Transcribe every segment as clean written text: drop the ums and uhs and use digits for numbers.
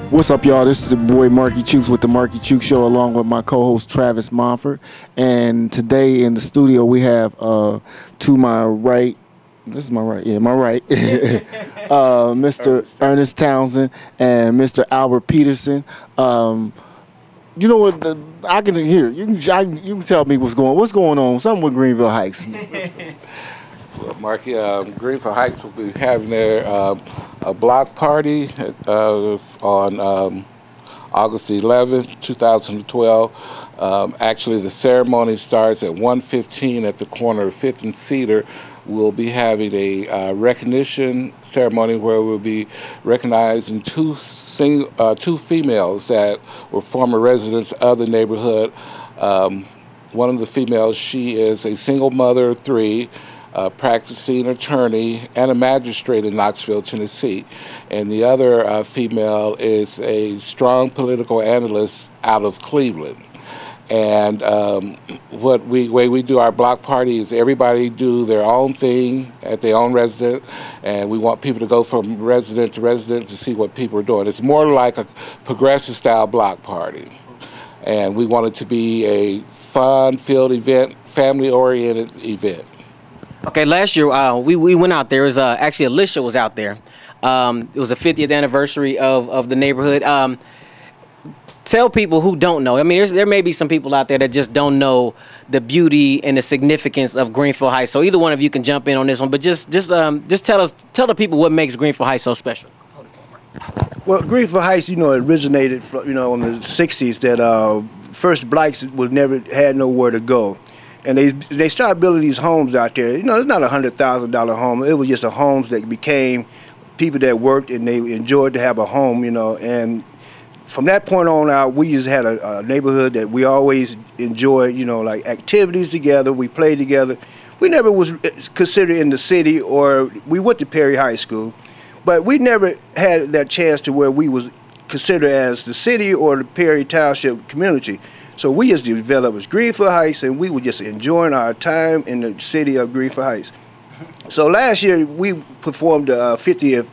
What's up, y'all? This is your boy Markey Chukes with the Markey Chukes Show, along with my co-host Travis Monfort. And today in the studio we have to my right, this is my right, yeah, my right, Mr. Ernest Townsend and Mr. Albert Peterson. You know what? I can hear you. You can tell me what's going on. Something with Greenfield Heights. Well, Markey, Greenfield Heights will be having their a block party on August 11th, 2012. Actually, the ceremony starts at 1:15 at the corner of 5th and Cedar. We'll be having a recognition ceremony where we'll be recognizing two females that were former residents of the neighborhood. One of the females, she is a single mother of three, practicing attorney and a magistrate in Knoxville, Tennessee. And the other female is a strong political analyst out of Cleveland. And way we do our block party is everybody do their own thing at their own residence, and we want people to go from resident to resident to see what people are doing. It's more like a progressive style block party. And we want it to be a fun-filled event, family-oriented event. Okay, last year we went out there. It was actually Alicia was out there. It was the 50th anniversary of the neighborhood. Tell people who don't know. I mean, there may be some people out there that just don't know the beauty and the significance of Greenfield Heights. So either one of you can jump in on this one. But just tell the people what makes Greenfield Heights so special. Well, Greenfield Heights, it originated from, in the '60s that first blacks had nowhere to go. And they started building these homes out there. It's not a $100,000 home. It was just a homes that became people that worked and they enjoyed to have a home, And from that point on out, we just had a neighborhood that we always enjoyed, like activities together. We played together. We never was considered in the city, or we went to Perry High School, but we never had that chance to where we was considered as the city or the Perry Township community. So we just developed as Greenfield Heights, and we were just enjoying our time in the city of Greenfield Heights. So last year we performed the 50th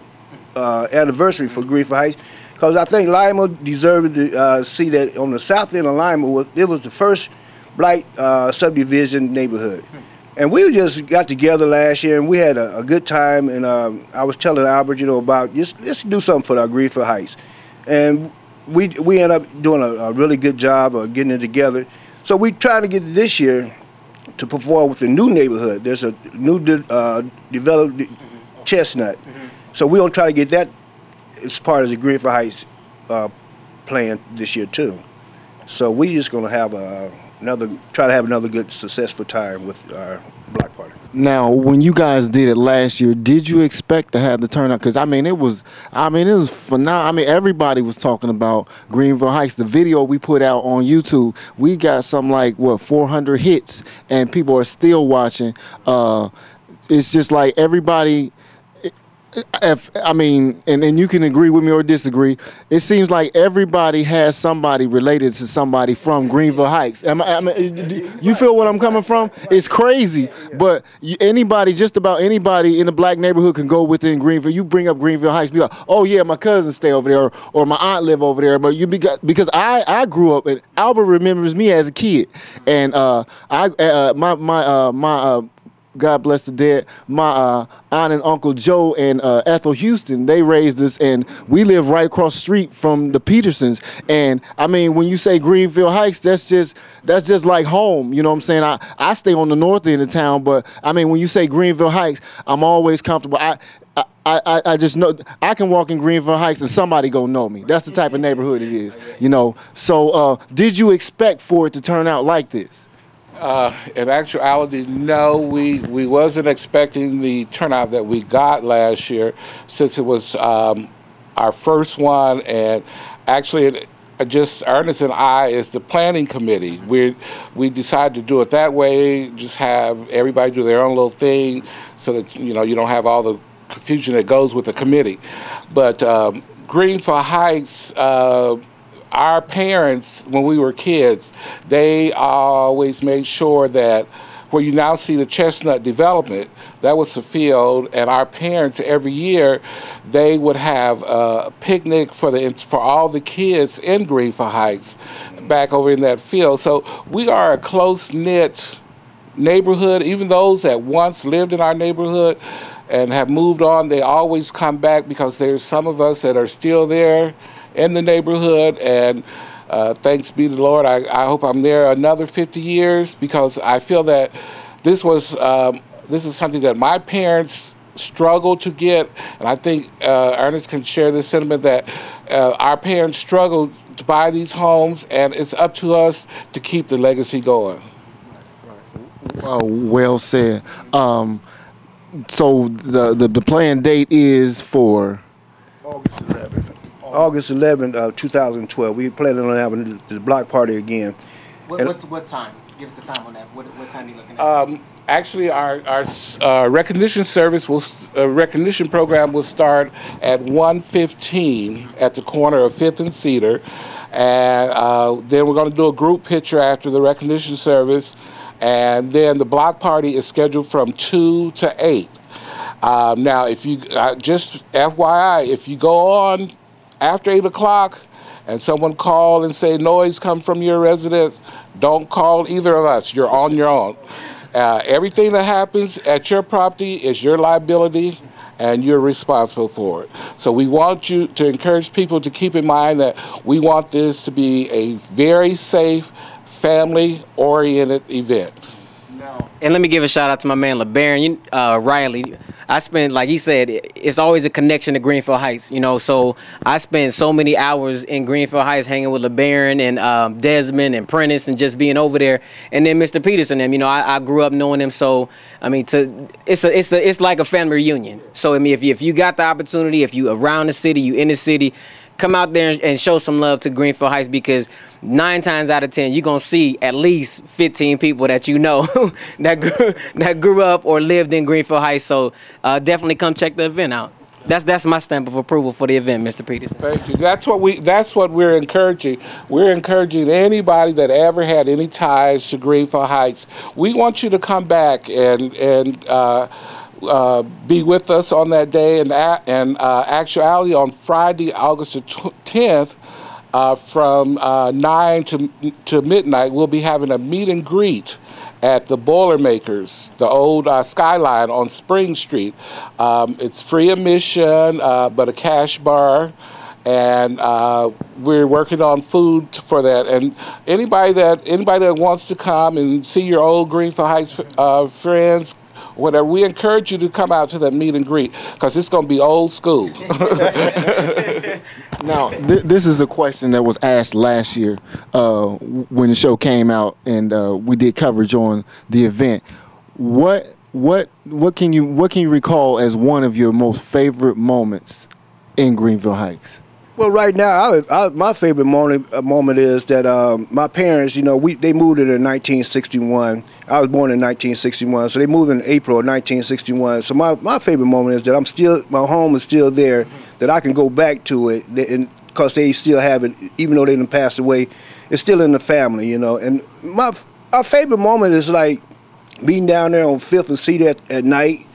anniversary for Greenfield Heights, because I think Lima deserved to see that on the south end of Lima, it was the first black subdivision neighborhood. And we just got together last year, and we had a good time, and I was telling Albert, about let's do something for our Greenfield Heights. And we ended up doing a really good job of getting it together. So we tried to get this year to perform with a new neighborhood. There's a new developed Chestnut. So we're going to try to get that as part of the Greenfield Heights plan this year too. So we're just going to have try to have another good successful time with our block party. Now, when you guys did it last year, did you expect to have the turnout? Because it was phenomenal. I mean, everybody was talking about Greenfield Heights. The video we put out on YouTube, we got something like 400 hits, and people are still watching. It's just like everybody. And you can agree with me or disagree. It seems like everybody has somebody related to somebody from Greenfield Heights. You feel what I'm coming from? It's crazy, but just about anybody in the black neighborhood can go within Greenfield. You bring up Greenfield Heights, be like, oh yeah, my cousins stay over there, or my aunt live over there. But because I grew up, and Albert remembers me as a kid, and God bless the dead, my aunt and Uncle Joe and Ethel Houston, they raised us, and we live right across the street from the Petersons. And I mean, when you say Greenfield Heights, that's just like home. You know what I'm saying? I stay on the north end of town, but I mean, when you say Greenfield Heights, I'm always comfortable. I just know I can walk in Greenfield Heights and somebody gonna know me. That's the type of neighborhood it is, So did you expect for it to turn out like this? In actuality, no, we wasn't expecting the turnout that we got last year, since it was our first one, and actually just Ernest and I is the planning committee. We decided to do it that way, just have everybody do their own little thing, so that you don't have all the confusion that goes with the committee. But Greenfield Heights, our parents, when we were kids, they always made sure that where you now see the Chestnut development, that was the field, and our parents every year, they would have a picnic for all the kids in Greenfield Heights back over in that field. So we are a close-knit neighborhood. Even those that once lived in our neighborhood and have moved on, they always come back because there's some of us that are still there in the neighborhood, and thanks be to the Lord, I hope I'm there another 50 years, because I feel that this is something that my parents struggled to get, and I think Ernest can share this sentiment that our parents struggled to buy these homes, and it's up to us to keep the legacy going. Well said. So the planned date is for August 11th, 2012. We planning on having the block party again. What time? Give us the time on that. What time are you looking at? Actually, our recognition recognition program will start at 1:15 at the corner of 5th and Cedar, and then we're going to do a group picture after the recognition service, and then the block party is scheduled from 2 to 8. Now, if you just FYI, if you go on after 8 o'clock and someone call and say noise come from your residence, don't call either of us. You're on your own. Everything that happens at your property is your liability, and you're responsible for it. So we want you to encourage people to keep in mind that we want this to be a very safe, family-oriented event. And let me give a shout out to my man LeBaron, Riley. I spent, like he said, it's always a connection to Greenfield Heights, you know. So I spent so many hours in Greenfield Heights hanging with LeBaron and Desmond and Prentice and just being over there. And then Mr. Peterson, you know, I grew up knowing him. So I mean, it's like a family reunion. So I mean, if you got the opportunity, if you around the city, you in the city, come out there and show some love to Greenfield Heights, because 9 times out of 10, you're going to see at least 15 people that you know that grew up or lived in Greenfield Heights. So definitely come check the event out. That's my stamp of approval for the event, Mr. Peterson. Thank you. That's what we're encouraging. We're encouraging anybody that ever had any ties to Greenfield Heights. We want you to come back and be with us on that day, and actually on Friday, August the 10th, from 9 to midnight, we'll be having a meet and greet at the Boilermakers, the old Skyline on Spring Street. It's free admission, but a cash bar, and we're working on food for that. And anybody that wants to come and see your old Greenfield Heights friends, whatever, we encourage you to come out to that meet and greet, because it's going to be old school. Now, this is a question that was asked last year when the show came out, and we did coverage on the event. What can you recall as one of your most favorite moments in Greenfield Heights? Well, right now, my favorite moment is that my parents, you know, they moved in 1961. I was born in 1961, so they moved in April of 1961. So my favorite moment is that my home is still there, that I can go back to it, and because they still have it, even though they done passed away, it's still in the family, you know. And our favorite moment is like being down there on 5th and Cedar at night.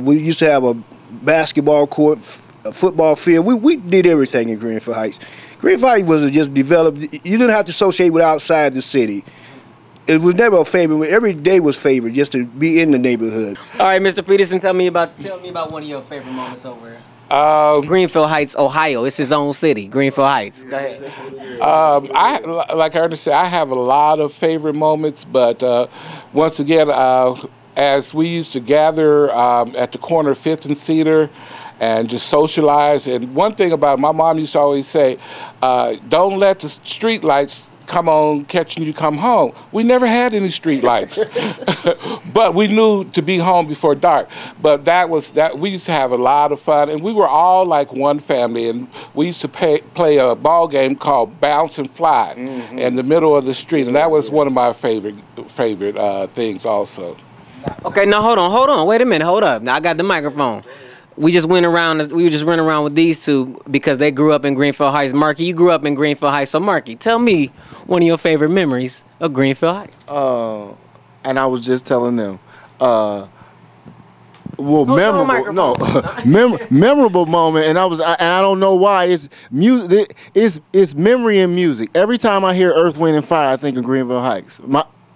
We used to have a basketball court, a football field. We did everything in Greenfield Heights. Greenfield Heights was just developed. You didn't have to associate with outside the city. It was never a favorite. Every day was favorite, just to be in the neighborhood. All right, Mr. Peterson, tell me about one of your favorite moments over here. Greenfield Heights, Ohio. It's his own city, Greenfield Heights. Go ahead. Like Ernest said, I have a lot of favorite moments, but once again, as we used to gather at the corner of 5th and Cedar and just socialize. And one thing about it, my mom used to always say, don't let the street lights come on catching you come home. We never had any street lights, but we knew to be home before dark. But we used to have a lot of fun, and we were all like one family, and we used to play a ball game called Bounce and Fly in the middle of the street, and that was one of my favorite things also. Okay, now hold on, wait a minute, hold up. Now I got the microphone. We just went around with these two because they grew up in Greenfield Heights. Markey, you grew up in Greenfield Heights. So Markey, tell me one of your favorite memories of Greenfield Heights. and I was just telling them, well, memorable moment, and I don't know why. It's music. It's memory and music. Every time I hear Earth, Wind, and Fire, I think of Greenfield Heights.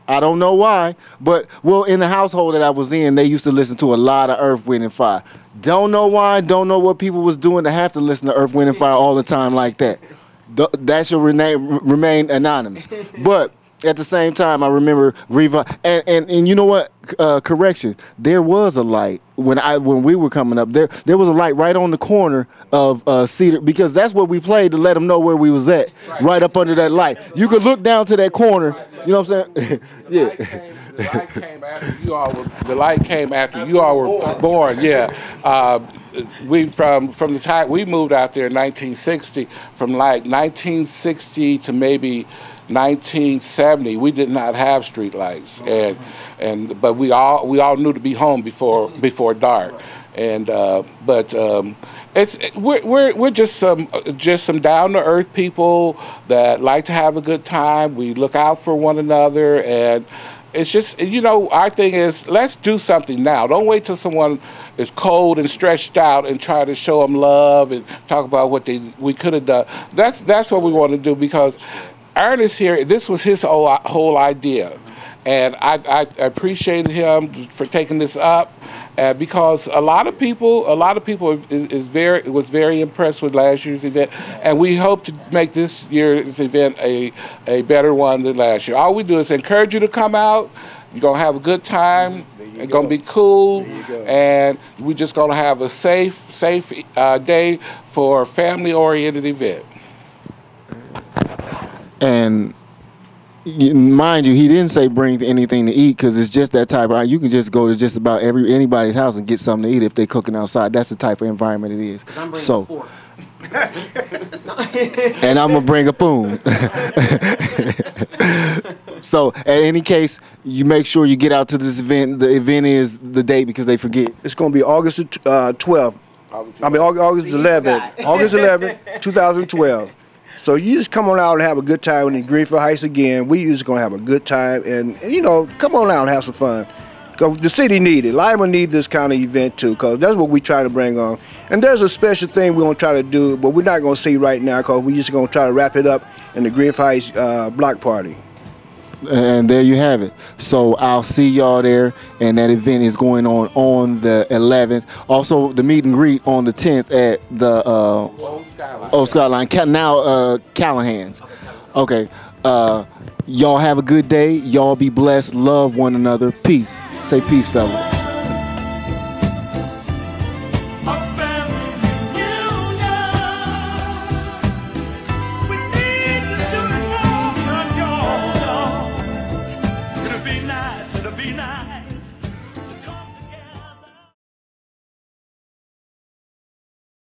I don't know why, but well, in the household that I was in, they used to listen to a lot of Earth, Wind, and Fire. Don't know why. Don't know what people was doing to have to listen to Earth, Wind, and Fire all the time like that. That should remain anonymous. But at the same time, I remember and you know what? Correction. There was a light when we were coming up. There was a light right on the corner of Cedar, because that's what we played to let them know where we was at. Right up under that light. You could look down to that corner. You know what I'm saying? Yeah. The light came after you all were. The light came after you all were born. Yeah. We from the time we moved out there in 1960, from like 1960 to maybe 1970, we did not have street lights, but we all knew to be home before dark, and we're just some down to earth people that like to have a good time. We look out for one another, and it's just, you know, our thing is, let's do something now. Don't wait till someone is cold and stretched out and try to show them love and talk about what we could have done. That's what we want to do, because Ernest here, this was his whole idea, and I appreciated him for taking this up, because a lot of people was very impressed with last year's event, and we hope to make this year's event a better one than last year. All we do is encourage you to come out. You're gonna have a good time. It's gonna be cool, and we're just gonna have a safe day for a family-oriented event. And mind you, he didn't say bring anything to eat, because it's just that type of, you can just go to just about anybody's house and get something to eat if they're cooking outside. That's the type of environment it is. So, and I'm gonna bring a spoon. So, at any case, you make sure you get out to this event. The event is the date, because they forget. It's gonna be August 12th. August 11th. August 11th, 2012. So you just come on out and have a good time in Greenfield Heights again. We just gonna have a good time, and you know, come on out and have some fun. Cause the city needs it. Lima needs this kind of event too, cause that's what we try to bring on. And there's a special thing we're gonna try to do, but we're not gonna see right now, cause we just gonna try to wrap it up in the Greenfield Heights block party. And there you have it. So I'll see y'all there, and that event is going on the 11th. Also, the meet and greet on the 10th at the Old Skyline. Now Callahan's. Okay. Y'all have a good day. Y'all be blessed. Love one another. Peace. Say peace, fellas. It'll be nice.